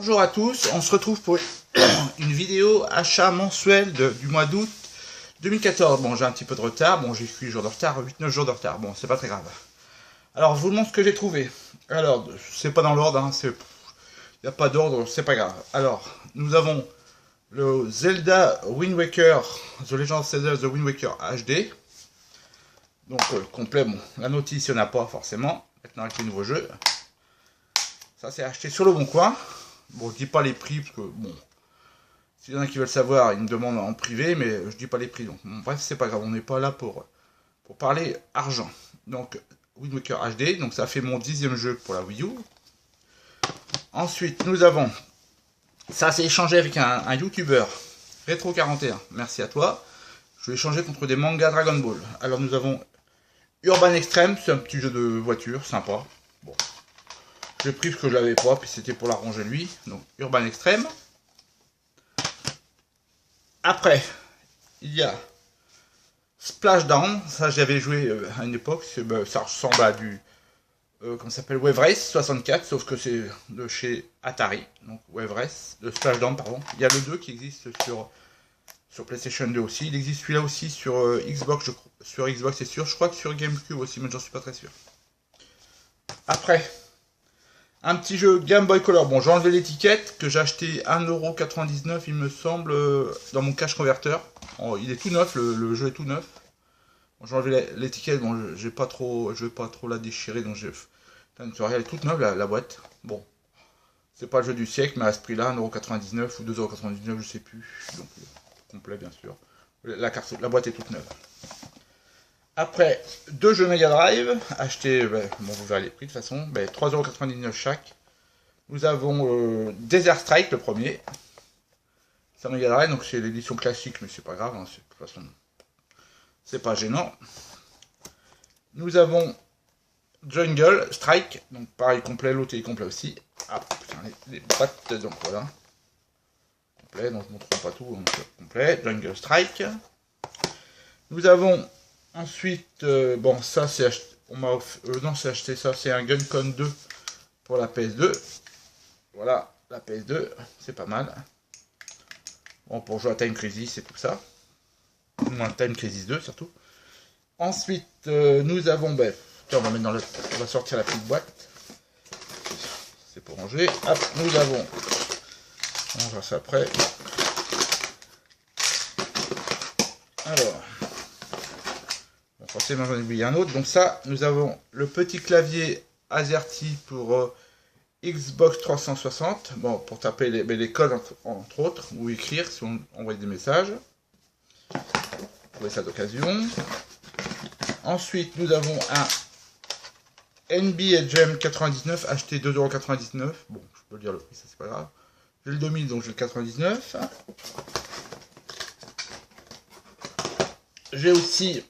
Bonjour à tous, on se retrouve pour une vidéo achat mensuel du mois d'août 2014. Bon, j'ai un petit peu de retard, bon j'ai 8 jours de retard, 8-9 jours de retard, bon c'est pas très grave. Alors je vous montre ce que j'ai trouvé. Alors, c'est pas dans l'ordre, hein, il n'y a pas d'ordre, c'est pas grave. Alors, nous avons le Zelda Wind Waker, The Legend of Zelda The Wind Waker HD. Donc complet, bon, la notice il n'y en a pas forcément, maintenant avec les nouveaux jeux. Ça c'est acheté sur le bon coin. Bon, je dis pas les prix, parce que, bon, s'il y en a qui veulent savoir, ils me demandent en privé, mais je dis pas les prix. Donc, bon, bref, c'est pas grave, on n'est pas là pour parler argent. Donc, Wind Waker HD, donc ça fait mon 10e jeu pour la Wii U. Ensuite, nous avons, ça c'est échangé avec un YouTuber, Retro41, merci à toi. Je vais échanger contre des mangas Dragon Ball. Alors, nous avons Urban Extreme, c'est un petit jeu de voiture, sympa. Bon. J'ai pris ce que je l'avais pas, puis c'était pour l'arranger lui. Donc Urban Extreme. Après, il y a Splashdown. Ça, j'avais joué à une époque. Ça ressemble à du comment ça s'appelle, Wave Race 64, sauf que c'est de chez Atari. Donc Wave Race, de Splashdown, pardon. Il y a le 2 qui existe sur PlayStation 2 aussi. Il existe celui-là aussi sur Xbox, sur Xbox c'est sûr. Je crois que sur GameCube aussi, mais j'en suis pas très sûr. Après, un petit jeu Game Boy Color. Bon, j'ai enlevé l'étiquette que j'ai acheté 1,99€, il me semble, dans mon cash converter. Oh, il est tout neuf, le jeu est tout neuf. Bon, j'ai enlevé l'étiquette, bon, je vais pas trop la déchirer, donc elle est toute neuve la boîte. Bon, c'est pas le jeu du siècle, mais à ce prix-là, 1,99€ ou 2,99€, je sais plus. Donc, complet, bien sûr. La boîte est toute neuve. Après, deux jeux Mega Drive, achetés, bon, vous verrez les prix de toute façon, 3,99€ chaque. Nous avons Desert Strike, le premier. C'est un Mega Drive, donc c'est l'édition classique, mais c'est pas grave, hein, de toute façon, c'est pas gênant. Nous avons Jungle Strike, donc pareil, complet, l'autre est complet aussi. Ah, putain, les boîtes, donc voilà. Complet, donc je ne montre pas tout, donc complet, Jungle Strike. Nous avons ensuite, bon, ça c'est acheté, non, c'est acheté ça, c'est un Guncon 2 pour la PS2. Voilà, la PS2, c'est pas mal. Bon, pour jouer à Time Crisis et tout ça. Moins Time Crisis 2 surtout. Ensuite, nous avons, on va mettre on va sortir la petite boîte. C'est pour ranger. Hop, nous avons, on va voir ça après. Alors. Forcément j'en ai oublié un autre. Donc ça, nous avons le petit clavier AZERTY pour Xbox 360. Bon, pour taper les codes entre autres, ou écrire si on envoie des messages. Vous trouvez ça d'occasion. Ensuite, nous avons un NBA Jam 99, acheté 2,99€. Bon, je peux dire le prix, ça c'est pas grave. J'ai le 2000, donc j'ai le 99. J'ai aussi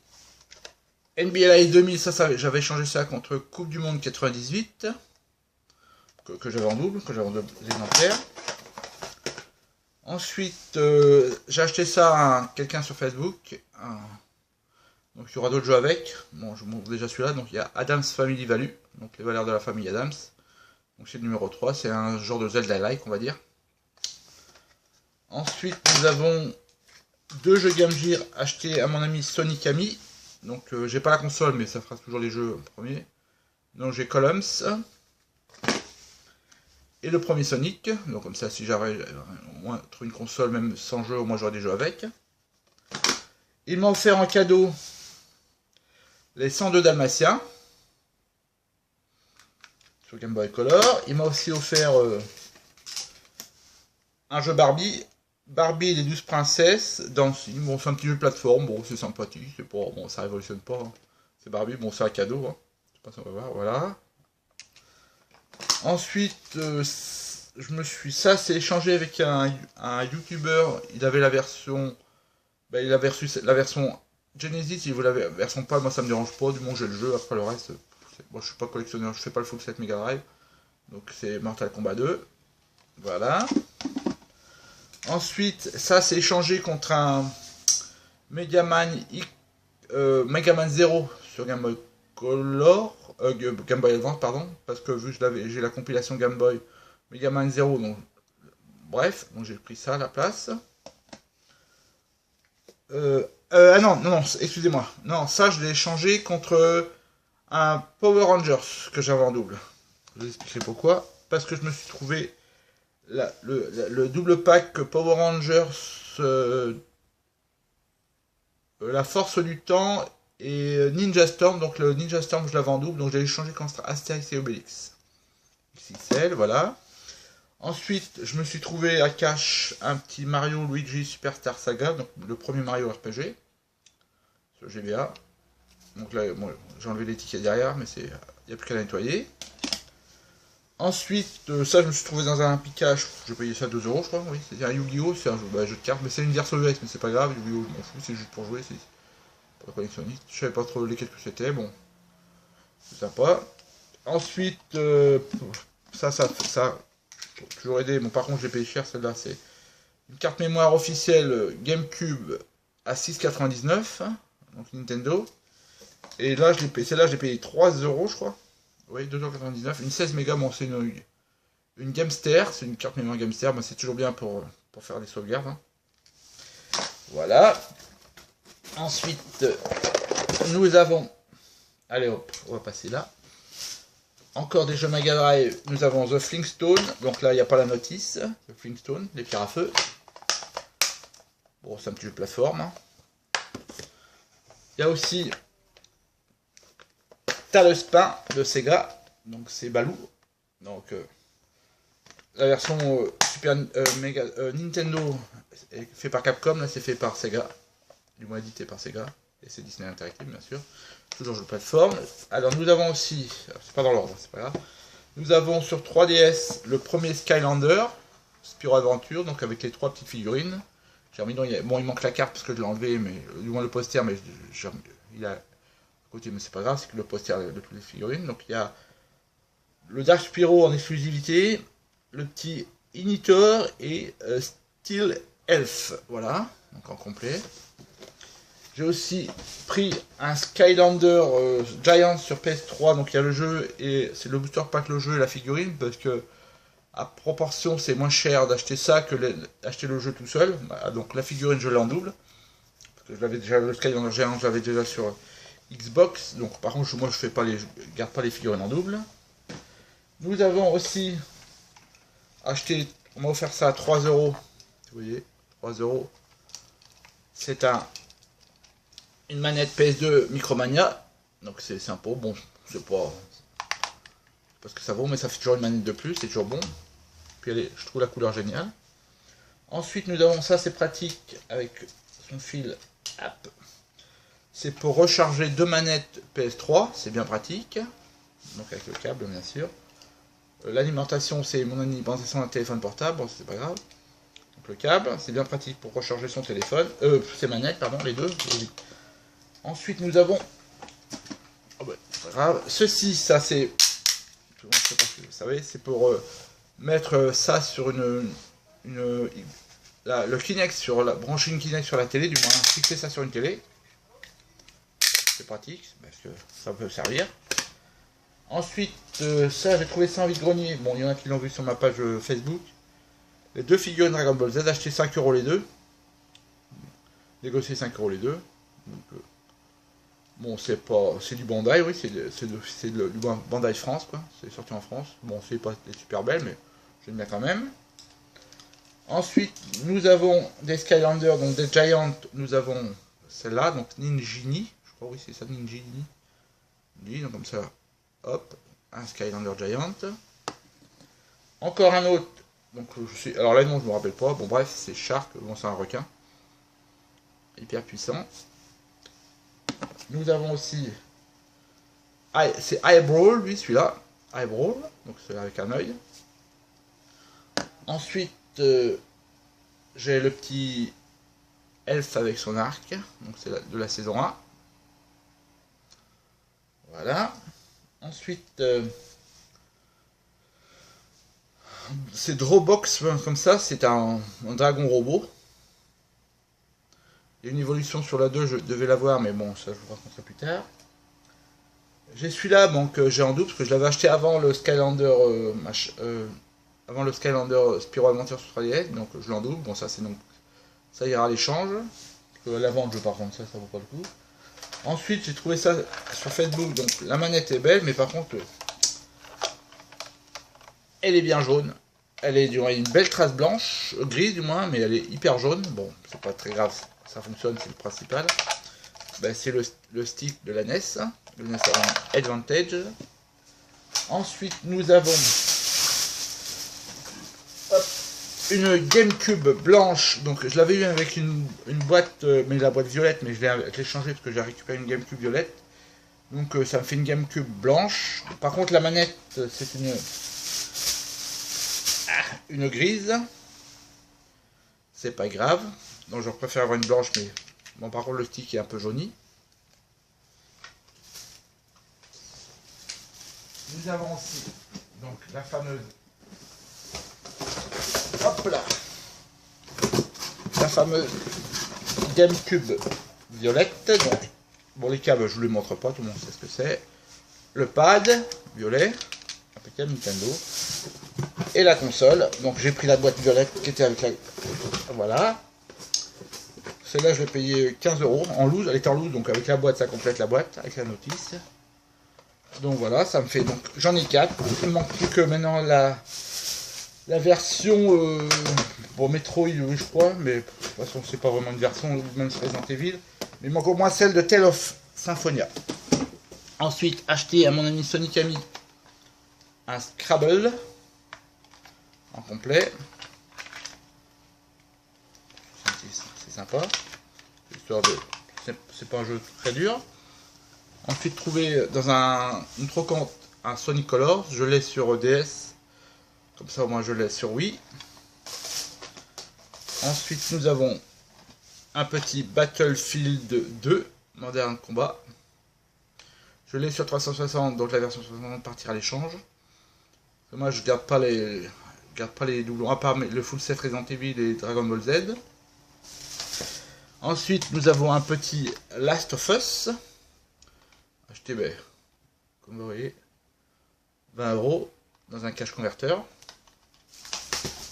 NBA Live 2000, ça j'avais changé ça contre Coupe du Monde 98, que j'avais en double, que j'avais en double exemplaire. Ensuite, j'ai acheté ça à quelqu'un sur Facebook. Donc il y aura d'autres jeux avec. Bon, je vous montre déjà celui-là. Donc il y a Adams Family Value, donc les valeurs de la famille Adams. Donc c'est le numéro 3, c'est un genre de Zelda-like, on va dire. Ensuite, nous avons deux jeux Game Gear achetés à mon ami Sonic Ami. Donc j'ai pas la console, mais ça fera toujours les jeux en premier. Donc j'ai Columns et le premier Sonic. Donc comme ça, si j'arrive au moins trouver une console même sans jeu, au moins j'aurai des jeux avec. Il m'a offert en cadeau les 102 Dalmatiens sur Game Boy Color. Il m'a aussi offert un jeu Barbie et les 12 princesses. Bon, c'est un petit jeu de plateforme, bon, c'est sympathique, c'est pas, bon, ça révolutionne pas. Hein. C'est Barbie, bon, c'est un cadeau. Hein. Je sais pas si on va voir, voilà. Ensuite, ça c'est échangé avec un YouTuber. Il avait la version, il avait reçu la version Genesis. Il voulait la version pas, moi ça me dérange pas. Du moment j'ai le jeu, après le reste, moi je suis pas collectionneur, je fais pas le full set Mega Drive. Donc c'est Mortal Kombat 2. Voilà. Ensuite, ça c'est échangé contre un Megaman 0 sur Game Boy Color, Game Boy Advance, pardon, parce que vu que j'ai la compilation Game Boy Megaman 0, donc bref, donc j'ai pris ça à la place. Ah non, excusez-moi. Non, ça je l'ai changé contre un Power Rangers que j'avais en double. Je vous expliquerai pourquoi. Parce que je me suis trouvé le double pack Power Rangers, la Force du Temps et Ninja Storm. Donc le Ninja Storm je l'avais en double, donc j'ai changé contre Astérix et Obélix. XXL, voilà. Ensuite, je me suis trouvé à cache un petit Mario Luigi Superstar Saga, donc le premier Mario RPG, sur GBA. Donc là, bon, j'ai enlevé l'étiquette derrière, mais il n'y a plus qu'à la nettoyer. Ensuite, ça, je me suis trouvé dans un piquage, j'ai payé ça 2 €, je crois, oui. C'est un Yu-Gi-Oh! C'est un jeu de cartes, mais c'est une version US, mais c'est pas grave, Yu-Gi-Oh! Je m'en fous, c'est juste pour jouer, c'est pas de collectionniste. Je savais pas trop lesquels que c'était, bon, c'est sympa. Ensuite, ça, toujours aidé. Bon, par contre, j'ai payé cher celle-là. C'est une carte mémoire officielle GameCube à 6,99, donc Nintendo. Et là, celle-là, je l'ai payé 3 €, je crois. Oui, 2,99 €. Une 16 mégas, bon, c'est une Gamester. C'est une carte mémoire Gamester. Bah, c'est toujours bien pour faire des sauvegardes. Hein. Voilà. Ensuite, nous avons. Allez hop, on va passer là. Encore des jeux Mega Drive, nous avons The Flintstone, donc là il n'y a pas la notice, The Flintstone, les pierres à feu. Bon, c'est un petit jeu de plateforme. Hein. Il y a aussi Tailspin de Sega, donc c'est Baloo. Donc la version Nintendo est fait par Capcom, là c'est fait par Sega, du moins édité par Sega, et c'est Disney Interactive bien sûr. Toujours jeu de plateforme. Alors nous avons aussi, c'est pas dans l'ordre, c'est pas grave. Nous avons sur 3DS le premier Skylander, Spyro Adventure, donc avec les 3 petites figurines. J'ai remis, bon, il manque la carte parce que je l'ai enlevé, mais du moins le poster, mais il a à côté, mais c'est pas grave, c'est que le poster de toutes les figurines. Donc il y a le Dark Spyro en exclusivité, le petit Initor et Steel Elf, voilà, donc en complet. J'ai aussi pris un Skylander Giant sur PS3, donc il y a le jeu et c'est le booster pack le jeu et la figurine, parce que à proportion c'est moins cher d'acheter ça que d'acheter le jeu tout seul. Donc la figurine je l'ai en double, parce que je l'avais déjà, le Skylander Giant je l'avais déjà sur Xbox, donc par contre moi je garde pas les figurines en double. Nous avons aussi acheté, on m'a offert ça à 3 €, vous voyez, 3 €. C'est une manette PS2 Micromania, donc c'est sympa, bon, c'est pas parce que ça vaut, mais ça fait toujours une manette de plus, c'est toujours bon. Puis je trouve la couleur géniale. Ensuite nous avons ça, c'est pratique avec son fil, c'est pour recharger 2 manettes PS3, c'est bien pratique, donc avec le câble bien sûr. L'alimentation, c'est mon alimentation d'un téléphone portable, bon, c'est pas grave. Donc le câble, c'est bien pratique pour recharger son téléphone, ses manettes, pardon, les deux. Ensuite, nous avons, oh ben, c'est pas grave, ceci, ça c'est, je sais pas si vous savez, c'est pour mettre ça sur le Kinect, brancher une Kinect sur la télé, du moins fixer ça sur une télé. C'est pratique, parce que ça peut servir. Ensuite, ça, j'ai trouvé ça en vide-grenier. Bon, il y en a qui l'ont vu sur ma page Facebook. Les 2 figurines Dragon Ball Z, acheté 5 € les deux. Négocié 5 € les deux. Donc, bon, c'est du Bandai, oui, c'est du Bandai France, quoi. C'est sorti en France. Bon, c'est pas super belle, mais j'aime bien quand même. Ensuite, nous avons des Skylanders, donc des Giants. Nous avons celle-là, donc Ninjini. Je crois, oui, c'est ça, Ninjini. Donc comme ça, hop, un Skylander Giant. Encore un autre. Donc, alors là, non, je me rappelle pas. Bon, bref, c'est Shark. Bon, c'est un requin. Hyper puissant. Nous avons aussi. C'est Eyebrawl, lui, celui-là. Eyebrawl. Donc, c'est avec un œil. Ensuite, j'ai le petit Elf avec son arc. Donc, c'est de la saison 1. Voilà. Ensuite. C'est Drawbox, comme ça, c'est un dragon robot. Il y a une évolution sur la 2, je devais la voir, mais bon, ça je vous raconterai plus tard. J'ai celui-là, donc j'ai en double, parce que je l'avais acheté avant le Skylander, avant le Skylander Spyro Adventure sur 3DS, donc je l'en double. Bon, ça c'est donc ça ira à l'échange. La vente, par contre, ça vaut pas le coup. Ensuite, j'ai trouvé ça sur Facebook. Donc la manette est belle, mais par contre, elle est bien jaune. Elle est une belle trace blanche, grise du moins, mais elle est hyper jaune. Bon, c'est pas très grave, ça fonctionne, c'est le principal. Ben, c'est le stick de la NES, le NES Advantage. Ensuite, nous avons une GameCube blanche. Donc, je l'avais eu avec une boîte, mais la boîte violette, mais je l'ai changée parce que j'ai récupéré une GameCube violette. Donc, ça me fait une GameCube blanche. Par contre, la manette, c'est une grise. C'est pas grave. Donc, je préfère avoir une blanche, mais bon, par contre, le stick est un peu jauni. Nous avons aussi donc la fameuse, hop là, la fameuse GameCube violette. Donc, bon, les câbles, je vous les montre pas, tout le monde sait ce que c'est. Le pad violet, impeccable Nintendo, et la console. Donc, j'ai pris la boîte violette qui était avec la, voilà. Celle-là, je l'ai payé 15 € en loose. Elle était en loose, donc avec la boîte, ça complète la boîte avec la notice. Donc voilà, ça me fait, donc j'en ai 4. Il me manque plus que maintenant la version bon, Metroid, je crois, mais de toute façon c'est pas vraiment une version, même sur Resident Evil. Mais il manque au moins celle de Tale of Symphonia. Ensuite, acheter à mon ami Sonic Ami un Scrabble en complet. C'est sympa. Histoire de, c'est pas un jeu très dur. Ensuite, trouver dans une trocante un Sonic Colors. Je l'ai sur DS. Comme ça, au moins, je l'ai sur Wii. Ensuite, nous avons un petit Battlefield 2 Modern Combat. Je l'ai sur 360, donc la version 60 partira à l'échange. Moi, je garde pas les doublons, à part le full set Resident Evil et Dragon Ball Z. Ensuite, nous avons un petit Last of Us. Acheté, ben, comme vous voyez, 20 € dans un cache converteur.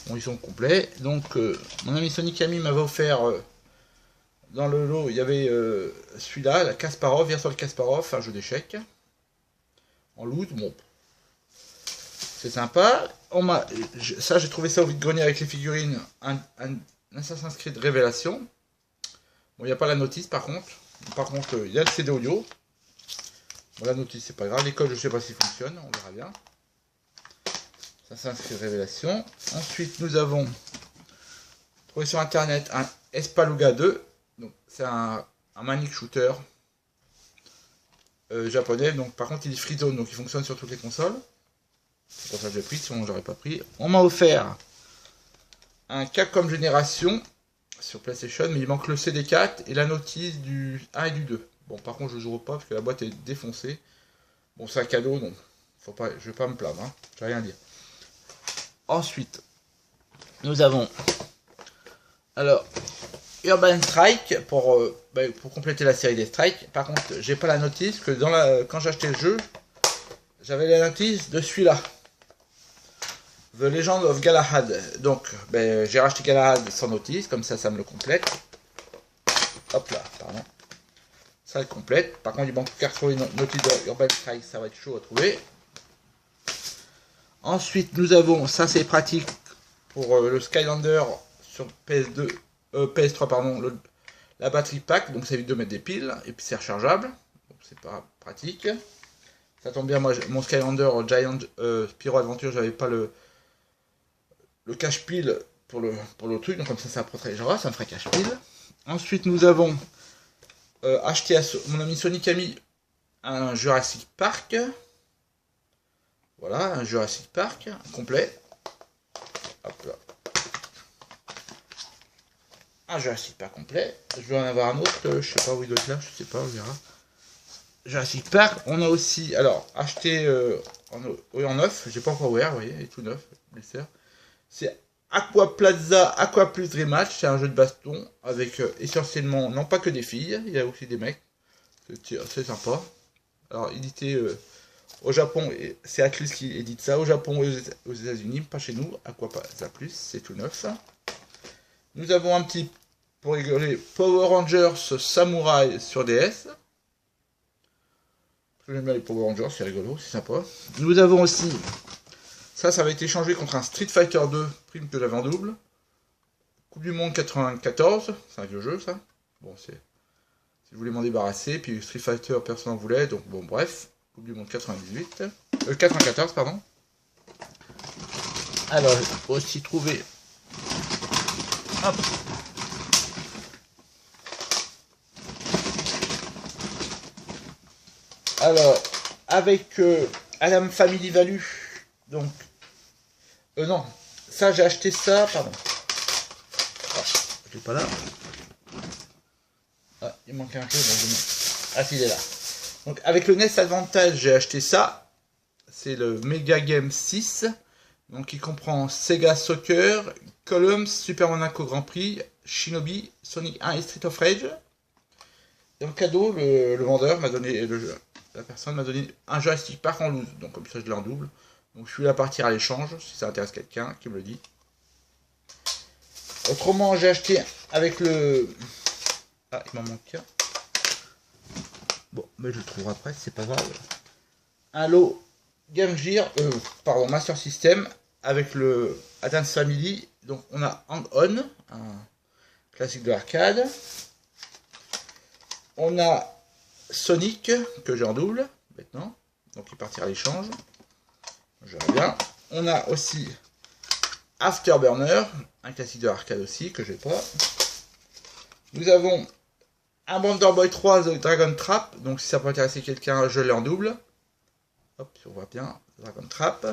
Bon, ils sont complets. Donc, mon ami Sonic Ami m'avait offert dans le lot, il y avait celui-là, la Kasparov, Virtual Kasparov, un jeu d'échecs en loot. Bon, c'est sympa. Ça, j'ai trouvé ça au vide-grenier avec les figurines, un Assassin's Creed Révélation. Bon, il n'y a pas la notice par contre. Par contre, il y a le CD audio. Bon, la notice, c'est pas grave. Les codes, je sais pas s'ils fonctionnent. On verra bien. Ça s'inscrit révélation. Ensuite, nous avons trouvé sur internet un Espaluga 2. Donc, c'est un manic shooter japonais. Donc, par contre, il est free zone. Donc, il fonctionne sur toutes les consoles. C'est pour ça que j'ai pris. Sinon, j'aurais pas pris. On m'a offert un Capcom Génération sur PlayStation. Mais il manque le CD4 et la notice du 1 et du 2. Bon, par contre, je ne jouerai pas parce que la boîte est défoncée. Bon, c'est un cadeau, donc faut pas, je vais pas me plaindre. Hein, je vais rien dire. Ensuite, nous avons alors Urban Strike pour compléter la série des Strikes. Par contre, j'ai pas la notice que quand j'ai acheté le jeu, j'avais la notice de celui-là, The Legend of Galahad. Donc, ben, j'ai racheté Galahad sans notice, comme ça me le complète. Hop là, pardon. Ça le complète. Par contre, il manque qu'à retrouver une notice de Urban Strike, ça va être chaud à trouver. Ensuite, nous avons, ça c'est pratique pour le Skylander sur PS2, PS3, pardon, la batterie pack, donc ça évite de mettre des piles, et puis c'est rechargeable, donc c'est pas pratique. Ça tombe bien, moi mon Skylander Giant Spyro Adventure, j'avais pas le cache pile pour le truc, donc comme ça protégera, ça me ferait cache pile. Ensuite, nous avons acheté à mon ami Sonic Ami un Jurassic Park. Voilà, un Jurassic Park complet. Hop là. Un Jurassic Park complet. Je vais en avoir un autre, je sais pas où il doit être là, je sais pas, on verra. Jurassic Park, on a aussi, alors, acheté en neuf, j'ai pas encore ouvert, vous voyez, il est tout neuf, c'est Aqua Plaza Aqua Plus Rematch, c'est un jeu de baston avec essentiellement, non pas que des filles, il y a aussi des mecs, c'est sympa. Alors, édité Au Japon, c'est Atlus qui édite ça. Au Japon et aux États-Unis, pas chez nous. Aquapa Plus, c'est tout neuf. Nous avons un petit, pour rigoler, Power Rangers Samurai sur DS. J'aime bien les Power Rangers, c'est rigolo, c'est sympa. Nous avons aussi, ça va être échangé contre un Street Fighter 2 prime que j'avais en double. Coupe du Monde 94, c'est un vieux jeu ça. Bon, si je voulais m'en débarrasser, puis Street Fighter personne n'en voulait, donc bon bref. Coupe du Monde 94 pardon. Alors, j'ai aussi trouvé. Hop. Alors, avec Adam Family Value, donc, non, ça j'ai acheté ça, pardon. Ah, je l'ai pas là. Ah, il manque un peu, donc ah si, il est là. Donc, avec le NES Advantage, j'ai acheté ça. C'est le Mega Game 6. Donc, il comprend Sega Soccer, Columns, Super Monaco Grand Prix, Shinobi, Sonic 1 et Street of Rage. Et en cadeau, le vendeur m'a donné, la personne m'a donné un joystick Park en loose. Donc, comme ça, je l'ai en double. Donc, je suis là à partir à l'échange, si ça intéresse quelqu'un qui me le dit. Autrement, j'ai acheté avec le... Ah, il m'en manque un. Bon, mais je le trouverai après, c'est pas grave. Un lot Game Gear, Master System, avec le Advance Family. Donc on a Hang On, un classique de l'arcade. On a Sonic, que j'ai en double, maintenant. Donc il partira à l'échange. Je reviens. On a aussi Afterburner, un classique de l'arcade aussi, que j'ai pas. Nous avons un Wonder Boy 3 The Dragon Trap, donc si ça peut intéresser quelqu'un, je l'ai en double. Hop, on voit bien, Dragon Trap.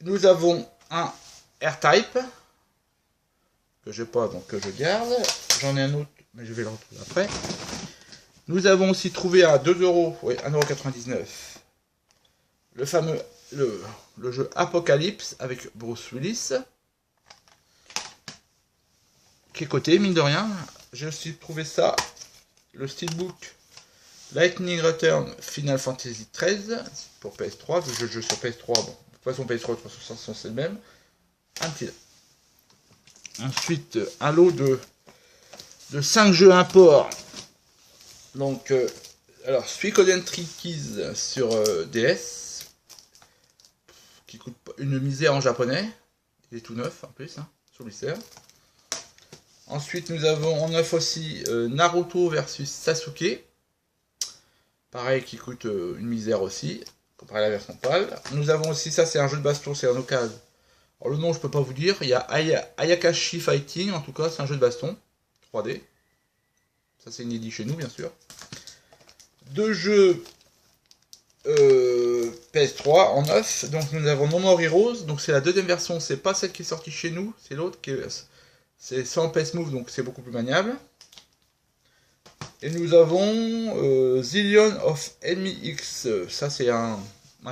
Nous avons un R-Type, que j'ai pas, donc que je garde. J'en ai un autre, mais je vais le retrouver après. Nous avons aussi trouvé à 2 €, oui, 1,99 €, le fameux, le jeu Apocalypse avec Bruce Willis. Qui est coté, mine de rien. J'ai aussi trouvé ça, le Steelbook Lightning Return Final Fantasy XIII pour PS3, vu que je joue sur PS3, bon, de toute façon PS3 et 360 c'est le même. Un petit. Ensuite, un lot de 5 jeux import. Donc, alors, Suikoden Trickies sur DS, qui coûte une misère en japonais. Il est tout neuf en plus, hein, sur Blister. Ensuite, nous avons en neuf aussi Naruto versus Sasuke. Pareil, qui coûte une misère aussi, comparé à la version PAL. Nous avons aussi, ça c'est un jeu de baston, c'est en occasion. Alors le nom, je peux pas vous dire. Il y a Ayakashi Fighting, en tout cas, c'est un jeu de baston 3D. Ça c'est inédit chez nous, bien sûr. Deux jeux PS3 en neuf. Donc nous avons No More Heroes, donc c'est la deuxième version, c'est pas celle qui est sortie chez nous, c'est l'autre qui est... C'est sans PS Move, donc c'est beaucoup plus maniable. Et nous avons Zillion of Enemy X. Ça, c'est un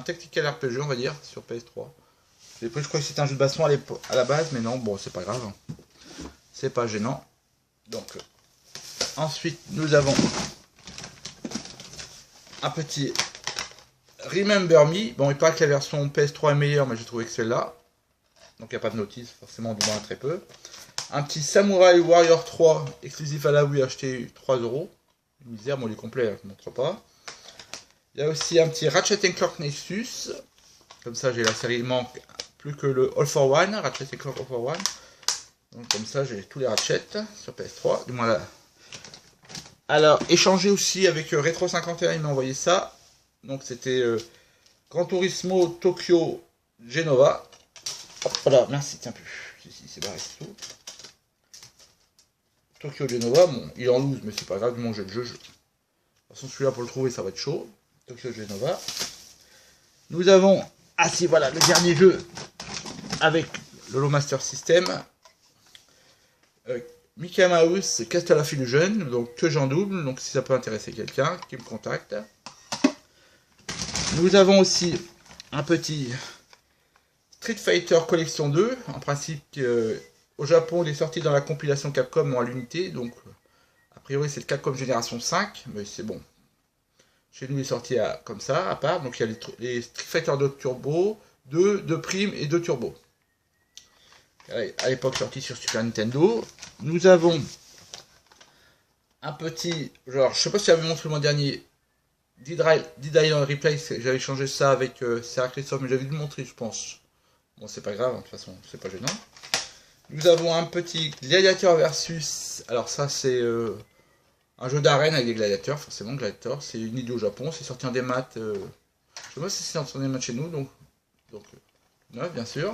tactical RPG, on va dire, sur PS3. Je crois que c'était un jeu de baston à la base, mais non, bon, c'est pas grave. C'est pas gênant. Donc, ensuite, nous avons un petit Remember Me. Bon, il paraît que la version PS3 est meilleure, mais j'ai trouvé que celle-là. Donc, il n'y a pas de notice, forcément, du moins très peu. Un petit Samurai Warrior 3 exclusif à la Wii, acheté 3 €. Une misère, bon, il est complet, hein, je ne montre pas. Il y a aussi un petit Ratchet & Clank Nexus. Comme ça, j'ai la série, il manque plus que le All for One, Ratchet & Clank All for One. Donc, comme ça, j'ai tous les Ratchet sur PS3, du moins là. Alors, échangé aussi avec Retro 51, il m'a envoyé ça. Donc, c'était Gran Turismo Tokyo Genova. Hop là, merci, tiens plus. Ici, c'est barré, c'est tout. Tokyo Genova, bon, il est en loose, mais c'est pas grave, du moment que j'ai le jeu. De toute façon, celui-là, pour le trouver, ça va être chaud. Tokyo Genova. Nous avons, ah si, voilà, le dernier jeu avec le Low Master System. Mickey Mouse Castle of Illusion, donc que j'en double, donc si ça peut intéresser quelqu'un, qui me contacte. Nous avons aussi un petit Street Fighter Collection 2, en principe... Au Japon, il est sorti dans la compilation Capcom à l'unité, donc a priori c'est le Capcom Génération 5, mais c'est bon. Chez nous, il est sorti comme ça, à part. Donc il y a les Street Fighter 2 Turbo, 2 Prime et 2 Turbo. À l'époque sorti sur Super Nintendo. Nous avons un petit, genre, je sais pas si j'avais montré le mois dernier, Dead Island Replay, j'avais changé ça avec Sarah Christophe, mais j'avais dû le montrer, je pense. Bon, c'est pas grave, de toute façon, c'est pas gênant. Nous avons un petit Gladiator versus, alors ça c'est un jeu d'arène avec des gladiateurs, forcément Gladiator, c'est une idée au Japon, c'est sorti en démat, je sais pas si c'est sorti en démat chez nous, donc neuf bien sûr,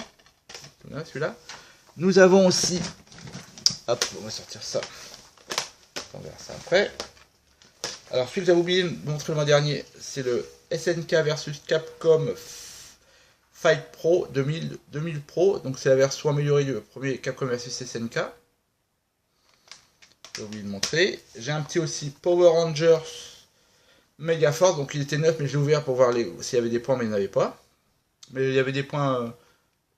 neuf celui-là. Nous avons aussi, hop, on va sortir ça, on verra ça après. Alors celui que j'avais oublié de montrer le mois dernier, c'est le SNK versus Capcom Fight Pro 2000 Pro, donc c'est la version améliorée du premier Capcom versus SNK. J'ai oublié de montrer. J'ai un petit aussi Power Rangers Mega Force, donc il était neuf, mais j'ai ouvert pour voir s'il y avait des points, mais il n'y en avait pas. Mais il y avait des points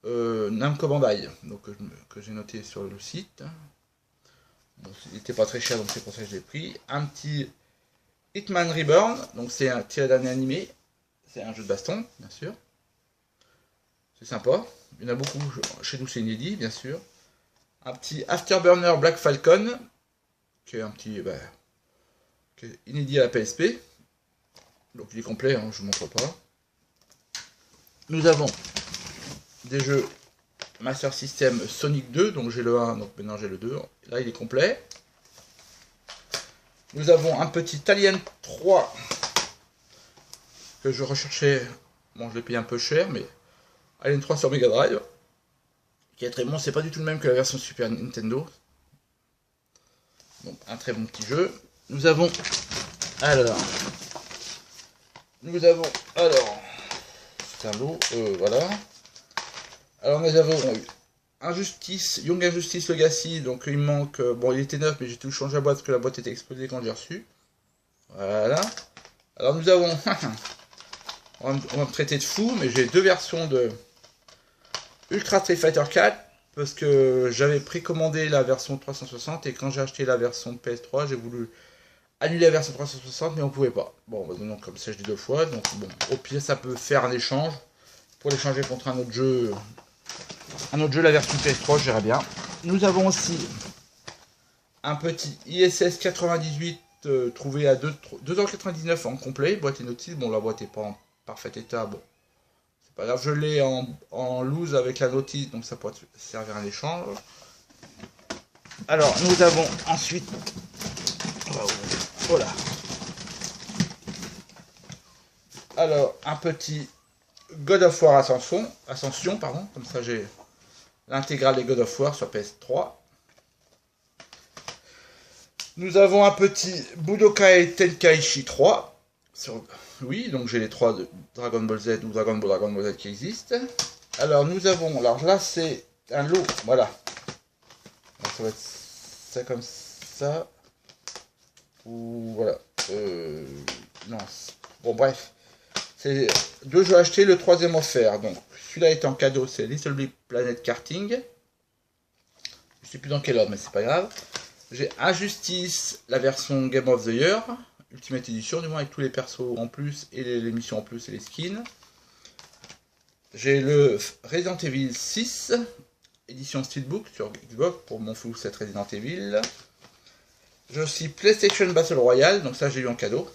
Namco Bandai, donc que j'ai noté sur le site. Bon, il n'était pas très cher, donc c'est pour ça que je l'ai pris. Un petit Hitman Reborn, donc c'est un tiré d'un animé, c'est un jeu de baston, bien sûr. C'est sympa, il y en a beaucoup, chez nous c'est inédit, bien sûr. Un petit Afterburner Black Falcon, qui est un petit, qui est inédit à la PSP. Donc il est complet, hein, je ne vous montre pas. Nous avons des jeux Master System Sonic 2, donc j'ai le 1, donc maintenant j'ai le 2. Là il est complet. Nous avons un petit Alien 3 que je recherchais. Bon, je l'ai payé un peu cher, mais Alien 3 sur Mega Drive, qui est très bon. C'est pas du tout le même que la version Super Nintendo. Donc un très bon petit jeu. Nous avons alors c'est un lot, voilà. Alors nous avons Injustice, Young Injustice Legacy, donc il manque, bon il était neuf mais j'ai tout changé la boîte parce que la boîte était explosée quand j'ai reçu. Voilà. Alors nous avons, on va me traiter de fou, mais j'ai deux versions de Ultra Street Fighter 4, parce que j'avais précommandé la version 360 et quand j'ai acheté la version PS3, j'ai voulu annuler la version 360 mais on pouvait pas. Bon, donc comme ça je dis deux fois, donc bon, au pire ça peut faire un échange, pour l'échanger contre un autre jeu, la version PS3, je dirais bien. Nous avons aussi un petit ISS 98 trouvé à 2,99€ en complet, boîte et notice. Bon, la boîte n'est pas en parfait état, bon, c'est pas grave, je l'ai en loose avec la notice, donc ça pourrait servir à un échange. Alors, nous avons ensuite, voilà. Alors, un petit God of War Ascension, pardon, comme ça j'ai l'intégrale des God of War sur PS3. Nous avons un petit Budokai Tenkaichi 3. Oui, donc j'ai les 3 de Dragon Ball Z ou Dragon Ball Z qui existent. Alors nous avons, alors là c'est un lot, voilà. Alors, ça va être ça comme ça. Ou voilà. Non. Bon bref. C'est 2 jeux achetés, le 3e offert. Donc celui-là est en cadeau, c'est Little Big Planet Karting. Je sais plus dans quel ordre, mais c'est pas grave. J'ai Injustice, la version Game of the Year, Ultimate Edition, du moins avec tous les persos en plus, et les missions en plus et les skins. J'ai le Resident Evil 6, édition Steelbook sur Xbox pour mon fou cette Resident Evil. J'ai aussi PlayStation Battle Royale, donc ça j'ai eu en cadeau.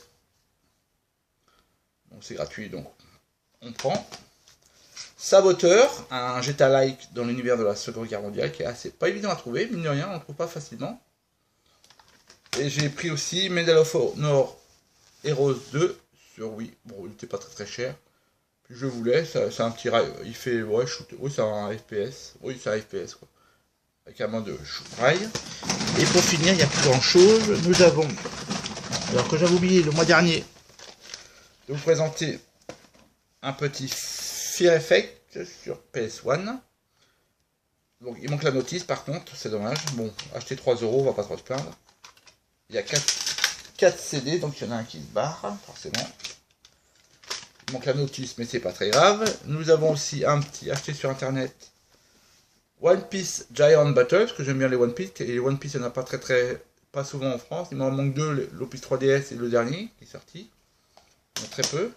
Donc c'est gratuit, donc on prend. Saboteur, un GTA-like dans l'univers de la Seconde Guerre mondiale, qui est assez pas évident à trouver, mine de rien, on ne le trouve pas facilement. Et j'ai pris aussi Medal of Honor Heroes 2 sur Wii. Bon, il n'était pas très cher. Puis je voulais, c'est un petit rail. Il fait, ouais, shoot. Oui, c'est un FPS. Oui, c'est un FPS, quoi. Avec un mode de shoot rail. Et pour finir, il n'y a plus grand chose. Nous avons, alors que j'avais oublié le mois dernier, de vous présenter un petit Fear Effect sur PS1. Donc il manque la notice par contre, c'est dommage. Bon, acheter 3€, on va pas trop se plaindre. Il y a 4 CD, donc il y en a un qui se barre, forcément. Il manque la notice, mais c'est pas très grave. Nous avons aussi un petit acheté sur internet One Piece Giant Battle, parce que j'aime bien les One Piece. Et les One Piece, il n'y en a pas souvent en France. Il m'en manque 2, l'Opus 3DS et le dernier qui est sorti. donc très peu.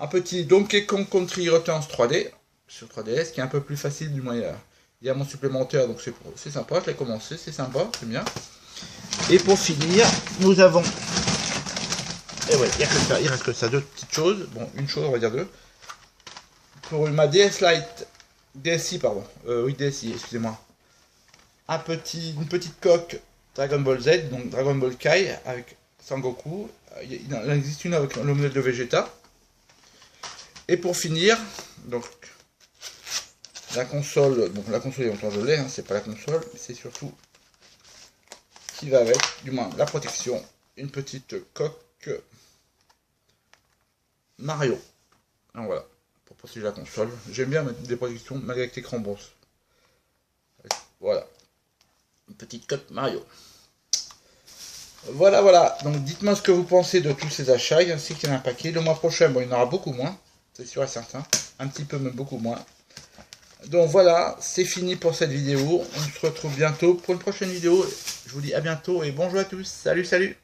Un petit Donkey Kong Country Returns 3D sur 3DS qui est un peu plus facile, du moins il y a mon supplémentaire, donc c'est sympa, je l'ai commencé, c'est sympa, c'est bien. Et pour finir, nous avons... Et ouais, il reste que ça, deux petites choses, bon, une chose, on va dire deux. Pour ma DS Lite, DSi, pardon, oui, DSi, excusez-moi. Une petite coque Dragon Ball Z, donc Dragon Ball Kai, avec Sangoku. Il en existe une avec le modèle de Vegeta. Et pour finir, donc la console, bon la console est longtemps je l'ai, hein, c'est pas la console, mais c'est surtout qui va avec, du moins la protection, une petite coque Mario. Donc voilà, pour protéger la console. J'aime bien mettre des protections malgré que l'écran brosse. Voilà, une petite coque Mario. Voilà, voilà, donc dites-moi ce que vous pensez de tous ces achats, ainsi qu'il y en a un paquet. Le mois prochain, bon, il y en aura beaucoup moins, c'est sûr et certain, un petit peu, mais beaucoup moins. Donc voilà, c'est fini pour cette vidéo. On se retrouve bientôt pour une prochaine vidéo. Je vous dis à bientôt et bonjour à tous. Salut, salut!